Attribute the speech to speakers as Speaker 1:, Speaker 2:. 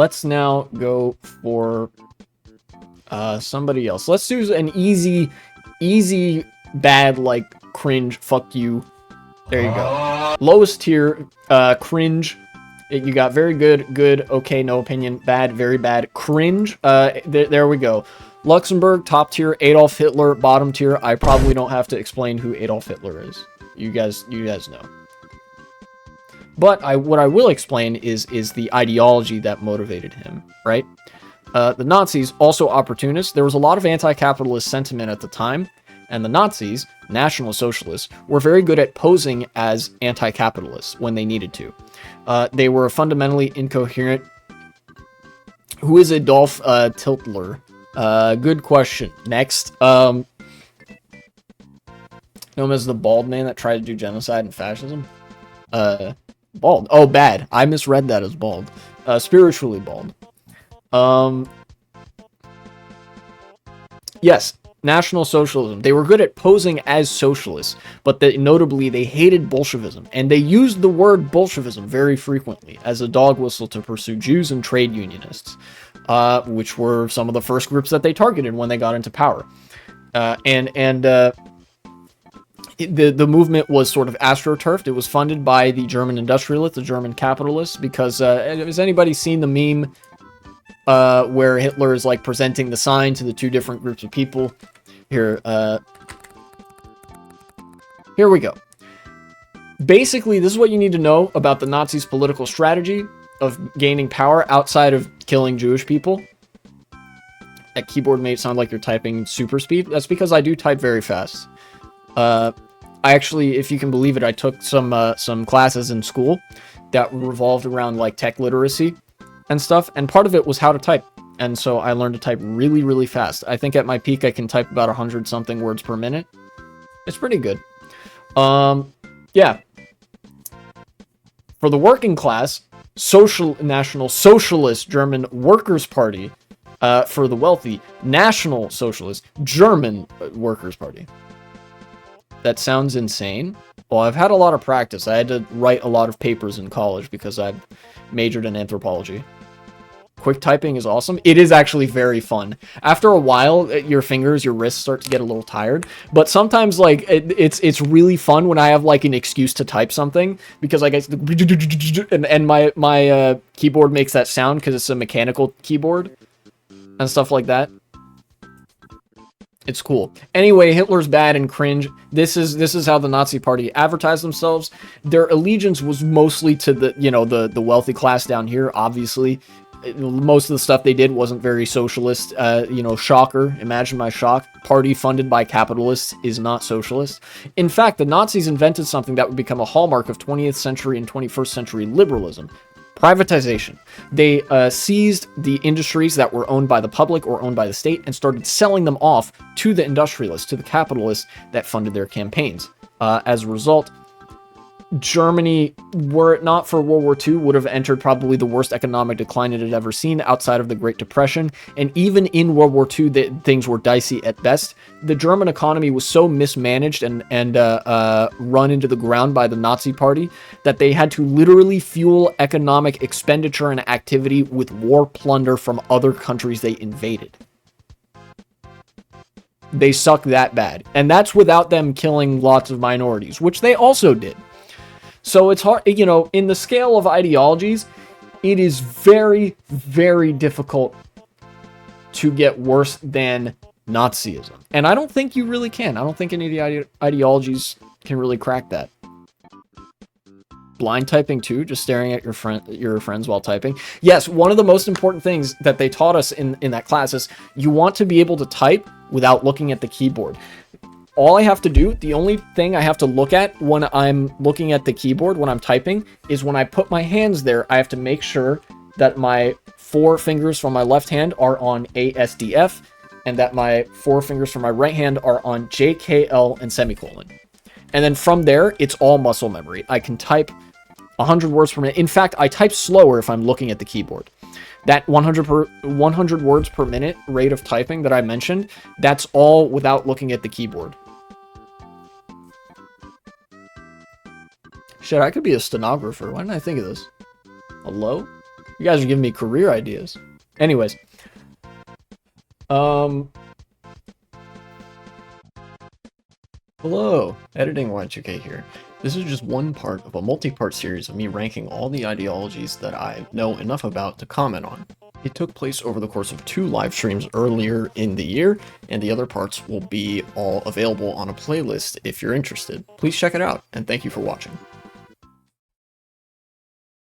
Speaker 1: let's now go for somebody else. Let's do an easy, bad, like, cringe, fuck you. There you go. Lowest tier, cringe. You got very good, good, okay, no opinion, bad, very bad, cringe. There we go. Luxembourg, top tier. Adolf Hitler, bottom tier. I probably don't have to explain who Adolf Hitler is. You guys know. But what I will explain is the ideology that motivated him, right? The Nazis, also opportunists. There was a lot of anti-capitalist sentiment at the time, and the Nazis, National Socialists, were very good at posing as anti-capitalists when they needed to. They were fundamentally incoherent. Who is Adolf Hitler? Good question. Next. Known as the bald man that tried to do genocide and fascism. Bald. Oh, bad. I misread that as bald. Spiritually bald. Yes, National Socialism. They were good at posing as socialists, but notably they hated Bolshevism, and they used the word Bolshevism very frequently as a dog whistle to pursue Jews and trade unionists, which were some of the first groups that they targeted when they got into power. The movement was sort of astroturfed. It was funded by the German industrialists, the German capitalists, because has anybody seen the meme where Hitler is like presenting the sign to the two different groups of people? Here we go. Basically, this is what you need to know about the Nazis' political strategy of gaining power outside of killing Jewish people. That keyboard made it sound like you're typing super speed. That's because I do type very fast. I actually, if you can believe it, I took some classes in school that revolved around like tech literacy and stuff, and part of it was how to type. And so I learned to type really, really fast. I think at my peak I can type about 100-something words per minute. It's pretty good. Yeah. For the working class, National Socialist German Workers' Party. For the wealthy, National Socialist German Workers' Party. That sounds insane. Well, I've had a lot of practice. I had to write a lot of papers in college because I majored in anthropology. Quick typing is awesome. It is actually very fun. After a while, your fingers, your wrists start to get a little tired. But sometimes, like, it's really fun when I have, like, an excuse to type something. Because, like, and my keyboard makes that sound because it's a mechanical keyboard. And stuff like that. It's cool. Anyway, Hitler's bad and cringe. This is how the Nazi Party advertised themselves. Their allegiance was mostly to the wealthy class down here, obviously. Most of the stuff they did wasn't very socialist. Shocker. Imagine my shock. Party funded by capitalists is not socialist. In fact, the Nazis invented something that would become a hallmark of 20th century and 21st century liberalism. Privatization. They seized the industries that were owned by the public or owned by the state and started selling them off to the industrialists, to the capitalists that funded their campaigns. As a result, Germany, were it not for World War II, would have entered probably the worst economic decline it had ever seen outside of the Great Depression. And even in World War II, things were dicey at best. The German economy was so mismanaged and run into the ground by the Nazi Party that they had to literally fuel economic expenditure and activity with war plunder from other countries they invaded. They suck that bad. And that's without them killing lots of minorities, which they also did. So it's hard, in the scale of ideologies, it is very, very difficult to get worse than Nazism. And I don't think you really can. I don't think any of the ideologies can really crack that. Blind typing too, just staring at your friends while typing. Yes, one of the most important things that they taught us in that class is you want to be able to type without looking at the keyboard. All I have to do, the only thing I have to look at when I'm looking at the keyboard, when I'm typing, is when I put my hands there, I have to make sure that my 4 fingers from my left hand are on ASDF, and that my 4 fingers from my right hand are on JKL and semicolon. And then from there, it's all muscle memory. I can type 100 words per minute. In fact, I type slower if I'm looking at the keyboard. That 100 words per minute rate of typing that I mentioned, that's all without looking at the keyboard. Shit, I could be a stenographer. Why didn't I think of this? Hello? You guys are giving me career ideas. Anyways, hello, editing Y2K here. This is just one part of a multi-part series of me ranking all the ideologies that I know enough about to comment on. It took place over the course of 2 live streams earlier in the year, and the other parts will be all available on a playlist if you're interested. Please check it out, and thank you for watching.